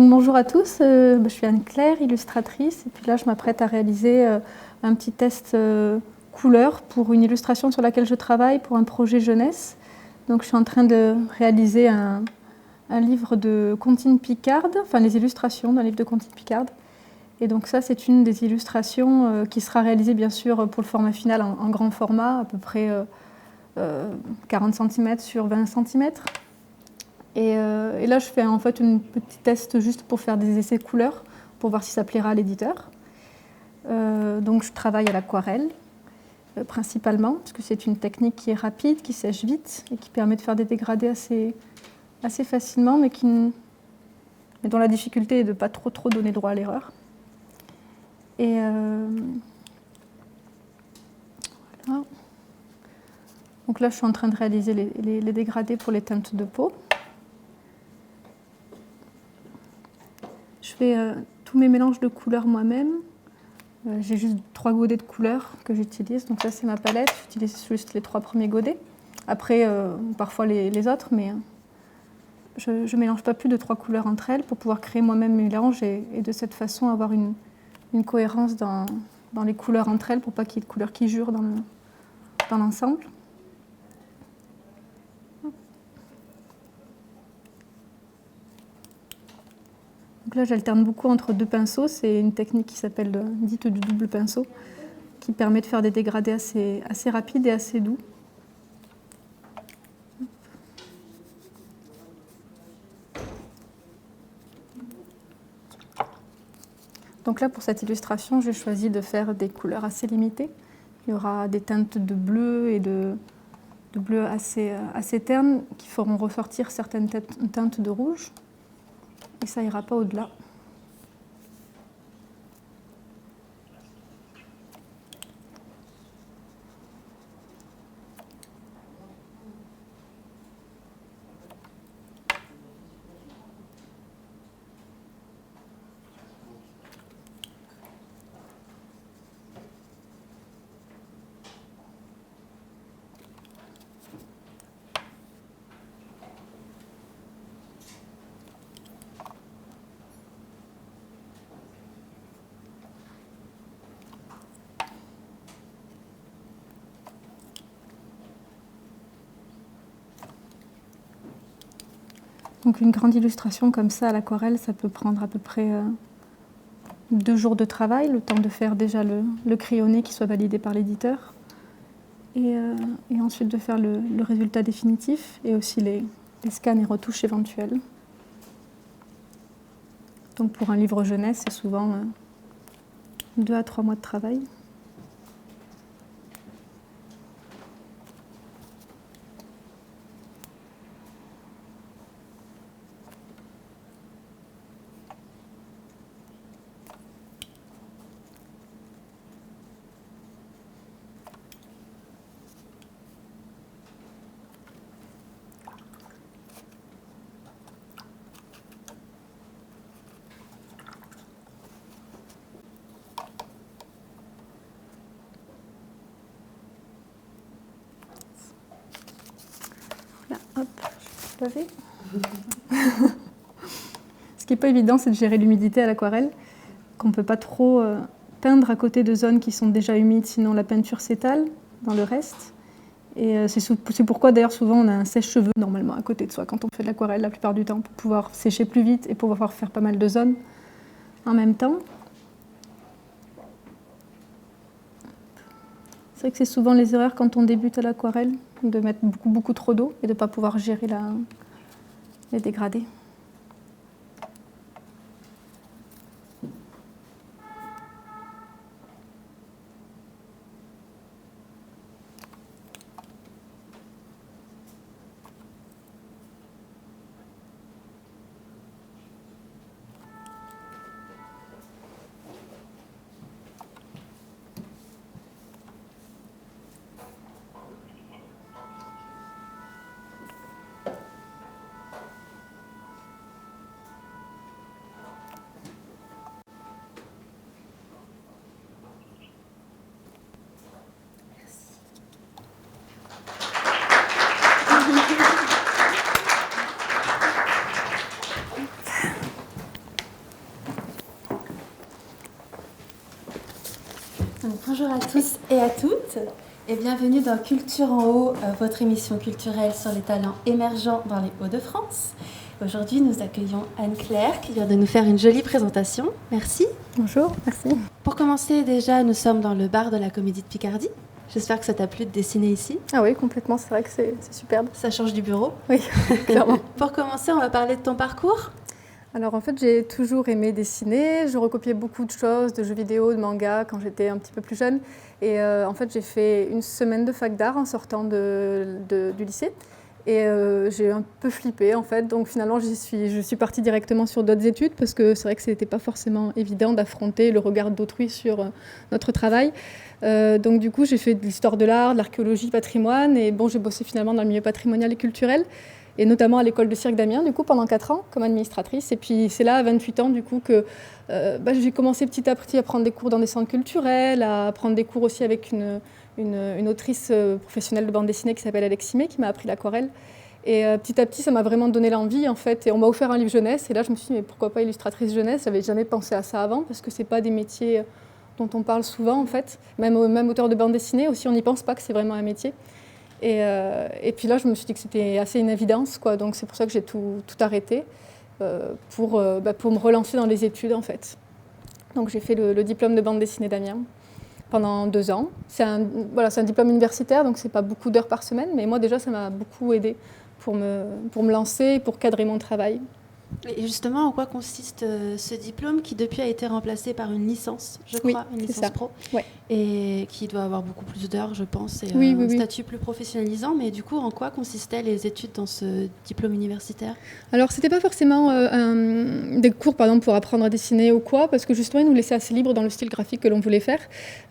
Donc bonjour à tous, je suis Anne-Claire, illustratrice, et puis là je m'apprête à réaliser un petit test couleur pour une illustration sur laquelle je travaille pour un projet jeunesse. Donc je suis en train de réaliser un livre de Contine Picarde, enfin les illustrations d'un livre de Contine Picarde. Et donc ça c'est une des illustrations qui sera réalisée bien sûr pour le format final en grand format, à peu près 40 cm sur 20 cm. Et là, je fais en fait un petit test juste pour faire des essais couleurs, pour voir si ça plaira à l'éditeur. Donc je travaille à l'aquarelle, principalement, parce que c'est une technique qui est rapide, qui sèche vite, et qui permet de faire des dégradés assez facilement, mais dont la difficulté est de ne pas trop donner droit à l'erreur. Et voilà. Donc là, je suis en train de réaliser les dégradés pour les teintes de peau. Je fais tous mes mélanges de couleurs moi-même. J'ai juste 3 godets de couleurs que j'utilise. Donc ça, c'est ma palette. J'utilise juste les 3 premiers godets. Après, parfois les autres, mais je ne mélange pas plus de 3 couleurs entre elles pour pouvoir créer moi-même mes mélanges et de cette façon avoir une cohérence dans les couleurs entre elles pour pas qu'il y ait de couleurs qui jurent dans l'ensemble. Donc là, j'alterne beaucoup entre 2 pinceaux. C'est une technique qui s'appelle dite du double pinceau, qui permet de faire des dégradés assez rapides et assez doux. Donc là, pour cette illustration, j'ai choisi de faire des couleurs assez limitées. Il y aura des teintes de bleu et de bleu assez ternes qui feront ressortir certaines teintes de rouge. Et ça ira pas au-delà. Donc une grande illustration comme ça à l'aquarelle, ça peut prendre à peu près 2 jours de travail, le temps de faire déjà le crayonné qui soit validé par l'éditeur, et ensuite de faire le résultat définitif, et aussi les scans et retouches éventuelles. Donc pour un livre jeunesse, c'est souvent 2 à 3 mois de travail. Là, hop, je vais laver. Ce qui n'est pas évident, c'est de gérer l'humidité à l'aquarelle, qu'on ne peut pas trop peindre à côté de zones qui sont déjà humides, sinon la peinture s'étale dans le reste. Et c'est pourquoi d'ailleurs souvent on a un sèche-cheveux normalement à côté de soi quand on fait de l'aquarelle la plupart du temps, pour pouvoir sécher plus vite et pouvoir faire pas mal de zones en même temps. C'est vrai que c'est souvent les erreurs quand on débute à l'aquarelle, de mettre beaucoup trop d'eau et de ne pas pouvoir gérer les dégradés. Donc, bonjour à tous et à toutes et bienvenue dans Culture en Haut, votre émission culturelle sur les talents émergents dans les Hauts-de-France. Aujourd'hui, nous accueillons Anne-Claire qui vient de nous faire une jolie présentation. Merci. Bonjour, merci. Pour commencer, déjà, nous sommes dans le bar de la Comédie de Picardie. J'espère que ça t'a plu de dessiner ici. Ah oui, complètement, c'est vrai que c'est superbe. Ça change du bureau. Oui, clairement. Pour commencer, on va parler de ton parcours. Alors en fait, j'ai toujours aimé dessiner. Je recopiais beaucoup de choses, de jeux vidéo, de mangas quand j'étais un petit peu plus jeune. Et en fait, j'ai fait une semaine de fac d'art en sortant du lycée. Et j'ai un peu flippé en fait. Donc finalement, je suis partie directement sur d'autres études parce que c'est vrai que ce n'était pas forcément évident d'affronter le regard d'autrui sur notre travail. Donc du coup, j'ai fait de l'histoire de l'art, de l'archéologie, patrimoine. Et bon, j'ai bossé finalement dans le milieu patrimonial et culturel. Et notamment à l'école de cirque d'Amiens, du coup, pendant 4 ans, comme administratrice. Et puis c'est là, à 28 ans, du coup, que j'ai commencé petit à petit à prendre des cours dans des centres culturels, à prendre des cours aussi avec une autrice professionnelle de bande dessinée qui s'appelle Alexis May, qui m'a appris l'aquarelle. Et petit à petit, ça m'a vraiment donné l'envie, en fait. Et on m'a offert un livre jeunesse. Et là, je me suis dit, mais pourquoi pas illustratrice jeunesse? Je n'avais jamais pensé à ça avant, parce que ce n'est pas des métiers dont on parle souvent, en fait. Même auteur de bande dessinée, aussi, on n'y pense pas que c'est vraiment un métier. Et puis là, je me suis dit que c'était assez une évidence, quoi. Donc c'est pour ça que j'ai tout arrêté pour me relancer dans les études, en fait. Donc j'ai fait le diplôme de bande dessinée d'Amiens pendant 2 ans. C'est un diplôme universitaire, donc c'est pas beaucoup d'heures par semaine, mais moi déjà, ça m'a beaucoup aidé pour me lancer, pour cadrer mon travail. Et justement, en quoi consiste ce diplôme qui depuis a été remplacé par une licence, je crois, une licence pro, ouais. Et qui doit avoir beaucoup plus d'heures, je pense, et un statut plus professionnalisant. Mais du coup, en quoi consistaient les études dans ce diplôme universitaire? Alors, c'était pas forcément des cours, par exemple, pour apprendre à dessiner ou quoi, parce que justement, ils nous laissaient assez libre dans le style graphique que l'on voulait faire.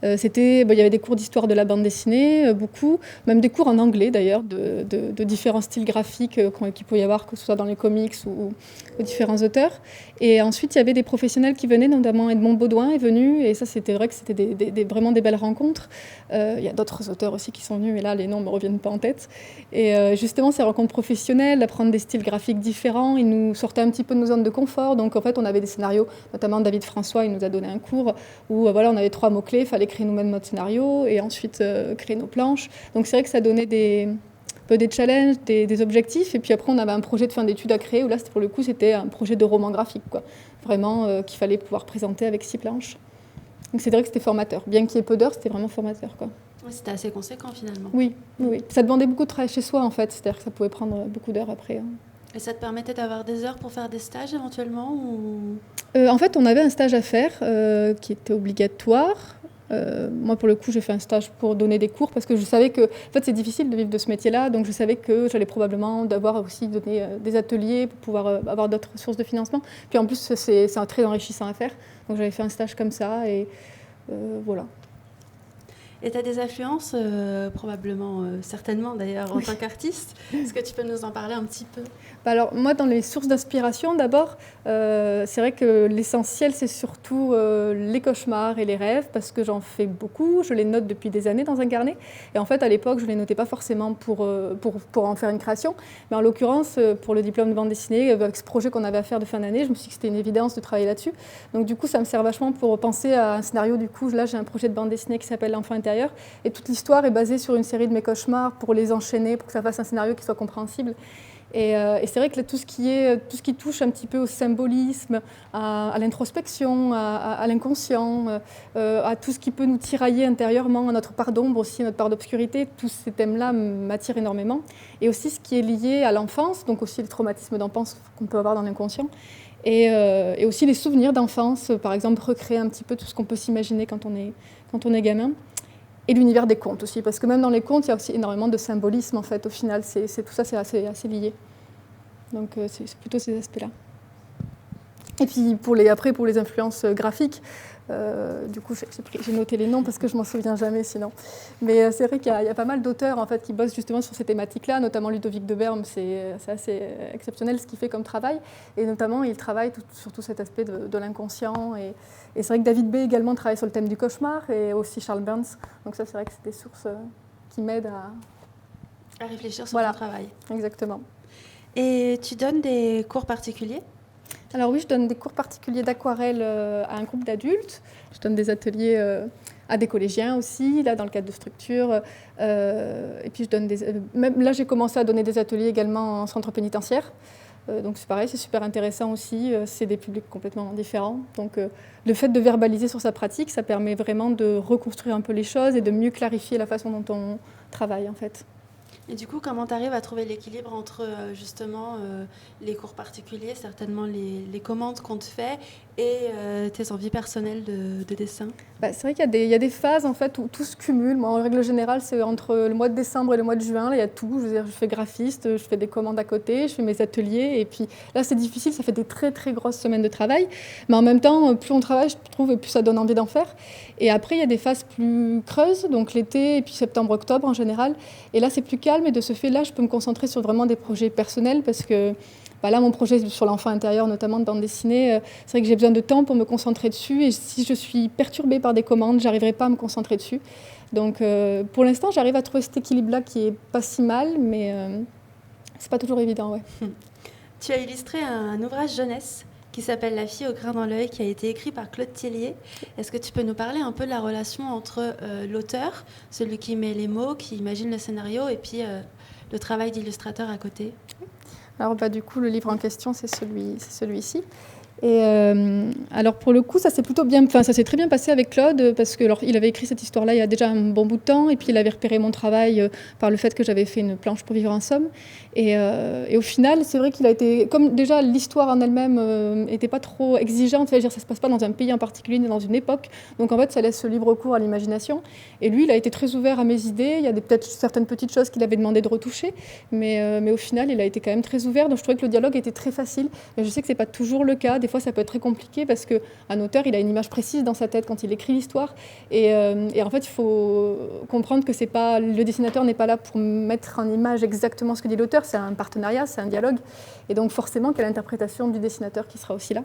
Il y avait des cours d'histoire de la bande dessinée, beaucoup, même des cours en anglais d'ailleurs, de différents styles graphiques qu'il peut y avoir, que ce soit dans les comics ou aux différents auteurs. Et ensuite, il y avait des professionnels qui venaient, notamment Edmond Baudouin est venu, et ça, c'était vrai que c'était vraiment des belles rencontres. Il y a d'autres auteurs aussi qui sont venus, mais là, les noms ne me reviennent pas en tête. Et justement, ces rencontres professionnelles, d'apprendre des styles graphiques différents, ils nous sortaient un petit peu de nos zones de confort. Donc, en fait, on avait des scénarios, notamment David François, il nous a donné un cours où on avait 3 mots-clés, il fallait créer nous-mêmes notre scénario, et ensuite créer nos planches. Donc, c'est vrai que ça donnait des challenges, des objectifs, et puis après on avait un projet de fin d'études à créer, où là pour le coup c'était un projet de roman graphique, quoi. Vraiment qu'il fallait pouvoir présenter avec 6 planches. Donc c'est vrai que c'était formateur, bien qu'il y ait peu d'heures, c'était vraiment formateur, quoi. Oui, c'était assez conséquent finalement. Oui. Ça demandait beaucoup de travail chez soi en fait, c'est-à-dire que ça pouvait prendre beaucoup d'heures après. Et ça te permettait d'avoir des heures pour faire des stages éventuellement ou... En fait, on avait un stage à faire qui était obligatoire. Moi, pour le coup, j'ai fait un stage pour donner des cours parce que je savais que en fait, c'est difficile de vivre de ce métier-là. Donc, je savais que j'allais probablement devoir aussi donner des ateliers pour pouvoir avoir d'autres sources de financement. Puis en plus, c'est très enrichissant à faire. Donc, j'avais fait un stage comme ça et voilà. Et tu as des influences, probablement, certainement d'ailleurs, en tant qu'artiste. Est-ce que tu peux nous en parler un petit peu? Alors moi, dans les sources d'inspiration, d'abord, c'est vrai que l'essentiel, c'est surtout les cauchemars et les rêves, parce que j'en fais beaucoup, je les note depuis des années dans un carnet. Et en fait, à l'époque, je ne les notais pas forcément pour en faire une création, mais en l'occurrence, pour le diplôme de bande dessinée, avec ce projet qu'on avait à faire de fin d'année, je me suis dit que c'était une évidence de travailler là-dessus. Donc du coup, ça me sert vachement pour penser à un scénario. Du coup, là, j'ai un projet de bande dessinée qui s'appelle L'Enfant intérieur, et toute l'histoire est basée sur une série de mes cauchemars pour les enchaîner, pour que ça fasse un scénario qui soit compréhensible. Et c'est vrai que tout ce qui touche un petit peu au symbolisme, à l'introspection, à l'inconscient, à tout ce qui peut nous tirailler intérieurement, à notre part d'ombre aussi, à notre part d'obscurité, tous ces thèmes-là m'attirent énormément. Et aussi ce qui est lié à l'enfance, donc aussi les traumatismes d'enfance qu'on peut avoir dans l'inconscient, et aussi les souvenirs d'enfance, par exemple recréer un petit peu tout ce qu'on peut s'imaginer quand on est gamin. Et l'univers des contes aussi, parce que même dans les contes, il y a aussi énormément de symbolisme en fait. Au final, tout ça, c'est assez lié. Donc c'est plutôt ces aspects-là. Et puis pour les influences graphiques, du coup j'ai noté les noms parce que je m'en souviens jamais sinon. Mais c'est vrai qu'il y a pas mal d'auteurs en fait qui bossent justement sur ces thématiques-là, notamment Ludovic de Berme, c'est assez exceptionnel ce qu'il fait comme travail. Et notamment il travaille sur tout cet aspect de l'inconscient. Et c'est vrai que David B également travaille sur le thème du cauchemar, et aussi Charles Burns. Donc ça c'est vrai que c'est des sources qui m'aident à réfléchir sur ton travail. Exactement. Et tu donnes des cours particuliers ? Alors oui, je donne des cours particuliers d'aquarelle à un groupe d'adultes. Je donne des ateliers à des collégiens aussi, là dans le cadre de structures. Et puis je donne même là, j'ai commencé à donner des ateliers également en centre pénitentiaire. Donc c'est pareil, c'est super intéressant aussi. C'est des publics complètement différents. Donc le fait de verbaliser sur sa pratique, ça permet vraiment de reconstruire un peu les choses et de mieux clarifier la façon dont on travaille en fait. Et du coup, comment tu arrives à trouver l'équilibre entre justement les cours particuliers, certainement les commandes qu'on te fait, et tes envies personnelles de dessin? C'est vrai qu'il y a des phases en fait, où tout se cumule. Moi, en règle générale, c'est entre le mois de décembre et le mois de juin. Là, il y a tout. Je veux dire, je fais graphiste, je fais des commandes à côté, je fais mes ateliers. Et puis là, c'est difficile, ça fait des très très grosses semaines de travail. Mais en même temps, plus on travaille, je trouve, et plus ça donne envie d'en faire. Et après, il y a des phases plus creuses, donc l'été et puis septembre-octobre en général. Et là, c'est plus calme. Et de ce fait, là, je peux me concentrer sur vraiment des projets personnels parce que là, mon projet sur l'enfant intérieur, notamment de bande dessinée, c'est vrai que j'ai besoin de temps pour me concentrer dessus. Et si je suis perturbée par des commandes, je n'arriverai pas à me concentrer dessus. Donc, pour l'instant, j'arrive à trouver cet équilibre-là qui n'est pas si mal, mais ce n'est pas toujours évident. Ouais. Tu as illustré un ouvrage jeunesse qui s'appelle La fille au grain dans l'œil, qui a été écrit par Claude Thiellier. Est-ce que tu peux nous parler un peu de la relation entre l'auteur, celui qui met les mots, qui imagine le scénario, et puis le travail d'illustrateur à côté? Alors du coup, le livre en question, c'est celui-ci. Et alors pour le coup, ça s'est très bien passé avec Claude parce que il avait écrit cette histoire-là il y a déjà un bon bout de temps et puis il avait repéré mon travail par le fait que j'avais fait une planche pour vivre en Somme. Et au final, c'est vrai qu'il a été, comme déjà l'histoire en elle-même n'était pas trop exigeante, c'est-à-dire ça se passe pas dans un pays en particulier ni dans une époque, donc en fait ça laisse libre cours à l'imagination. Et lui, il a été très ouvert à mes idées. Il y a peut-être certaines petites choses qu'il avait demandé de retoucher, mais au final, il a été quand même très ouvert. Donc je trouvais que le dialogue était très facile. Mais je sais que c'est pas toujours le cas. Des fois, ça peut être très compliqué parce qu'un auteur, il a une image précise dans sa tête quand il écrit l'histoire. Et en fait, il faut comprendre que le dessinateur n'est pas là pour mettre en image exactement ce que dit l'auteur. C'est un partenariat, c'est un dialogue. Et donc, forcément, qu'il y a l'interprétation du dessinateur qui sera aussi là.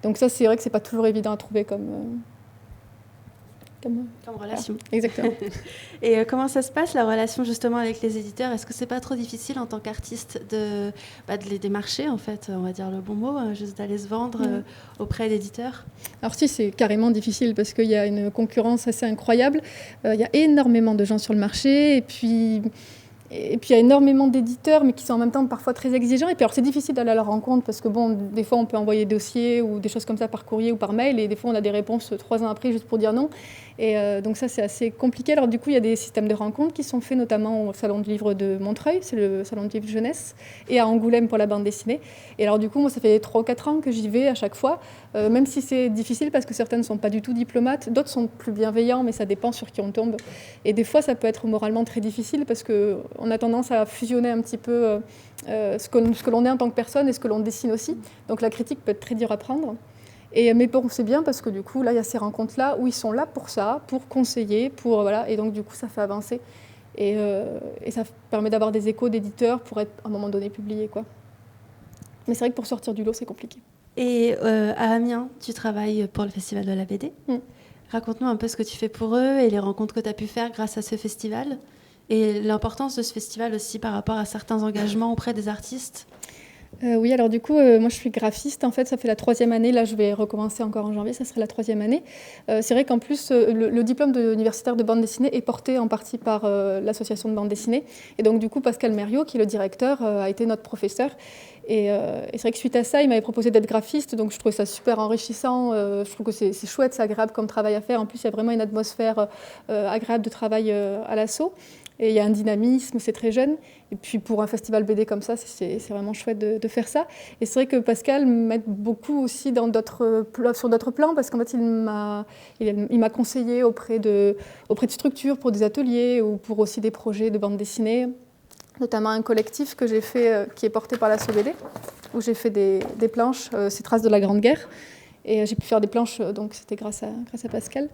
Donc ça, c'est vrai que c'est pas toujours évident à trouver comme relation. Ah, exactement. Et comment ça se passe, la relation justement avec les éditeurs? Est-ce que c'est pas trop difficile en tant qu'artiste de les démarcher, en fait, on va dire le bon mot, juste d'aller se vendre auprès d'éditeurs? Alors si, c'est carrément difficile parce qu'il y a une concurrence assez incroyable. Il y a énormément de gens sur le marché et puis il y a énormément d'éditeurs, mais qui sont en même temps parfois très exigeants. Et puis alors c'est difficile d'aller à leur rencontre parce que des fois on peut envoyer des dossiers ou des choses comme ça par courrier ou par mail, et des fois on a des réponses 3 ans après juste pour dire non. Et donc ça c'est assez compliqué. Alors du coup il y a des systèmes de rencontres qui sont faits notamment au Salon du Livre de Montreuil, c'est le Salon du Livre jeunesse, et à Angoulême pour la bande dessinée. Et alors du coup moi ça fait 3 ou 4 ans que j'y vais à chaque fois, même si c'est difficile parce que certaines ne sont pas du tout diplomates, d'autres sont plus bienveillants, mais ça dépend sur qui on tombe. Et des fois ça peut être moralement très difficile parce qu'on a tendance à fusionner un petit peu ce que l'on est en tant que personne et ce que l'on dessine aussi. Donc la critique peut être très dure à prendre. Mais bon, c'est bien parce que du coup, là, il y a ces rencontres-là où ils sont là pour ça, pour conseiller, voilà, et donc du coup, ça fait avancer. Et ça permet d'avoir des échos d'éditeurs pour être à un moment donné publié, quoi. Mais c'est vrai que pour sortir du lot, c'est compliqué. Et à Amiens, tu travailles pour le Festival de la BD. Raconte-nous un peu ce que tu fais pour eux et les rencontres que tu as pu faire grâce à ce festival. Et l'importance de ce festival aussi par rapport à certains engagements auprès des artistes. Oui, alors du coup, moi je suis graphiste, en fait, ça fait la 3e année, là je vais recommencer encore en janvier, ça serait la 3e année. C'est vrai qu'en plus, le diplôme universitaire de bande dessinée est porté en partie par l'association de bande dessinée. Et donc du coup, Pascal Mériot, qui est le directeur, a été notre professeur. Et c'est vrai que suite à ça, il m'avait proposé d'être graphiste, donc je trouvais ça super enrichissant. Je trouve que c'est chouette, c'est agréable comme travail à faire. En plus, il y a vraiment une atmosphère agréable de travail à l'assaut. Et il y a un dynamisme, c'est très jeune. Et puis pour un festival BD comme ça, c'est vraiment chouette de faire ça. Et c'est vrai que Pascal m'aide beaucoup aussi sur d'autres plans, parce qu'en fait, il m'a conseillé auprès de structures pour des ateliers ou pour aussi des projets de bande dessinée, notamment un collectif que j'ai fait qui est porté par l'Asso BD, où j'ai fait des planches, ces traces de la Grande Guerre. Et j'ai pu faire des planches, donc c'était grâce à Pascal.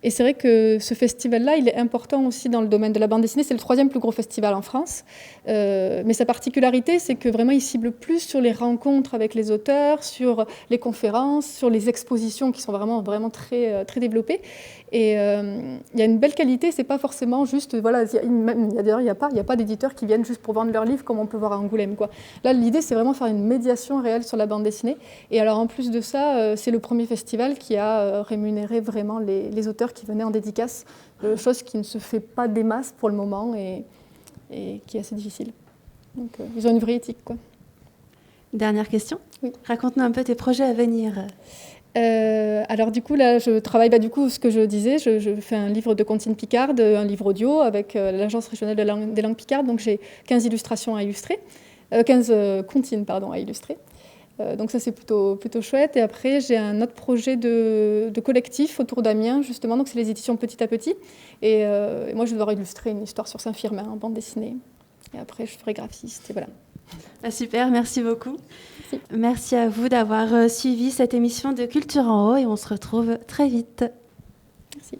Et c'est vrai que ce festival-là, il est important aussi dans le domaine de la bande dessinée. C'est le 3e plus gros festival en France. Mais sa particularité, c'est que vraiment, il cible plus sur les rencontres avec les auteurs, sur les conférences, sur les expositions qui sont vraiment très, très développées. Et il y a une belle qualité. C'est pas forcément juste, voilà, d'ailleurs, il n'y a pas d'éditeurs qui viennent juste pour vendre leurs livres comme on peut voir à Angoulême, quoi. Là, l'idée, c'est vraiment faire une médiation réelle sur la bande dessinée. Et alors, en plus de ça, c'est le premier festival qui a rémunéré vraiment les auteurs qui venaient en dédicace, chose qui ne se fait pas des masses pour le moment et qui est assez difficile. Donc, ils ont une vraie éthique, quoi. Dernière question. Oui. Raconte-nous un peu tes projets à venir. Alors du coup, là, je travaille, ce que je disais, je fais un livre de comptines picardes, un livre audio avec l'Agence régionale des langues picardes, donc j'ai 15 illustrations à illustrer, 15 comptines, à illustrer. Donc ça, c'est plutôt chouette. Et après, j'ai un autre projet de collectif autour d'Amiens, justement. Donc c'est les éditions Petit à Petit. Et moi, je vais devoir illustrer une histoire sur Saint-Firmin en bande dessinée. Et après, je ferai graphiste. Et voilà. Super, merci beaucoup. Merci. Merci à vous d'avoir suivi cette émission de Culture en Haut et on se retrouve très vite. Merci.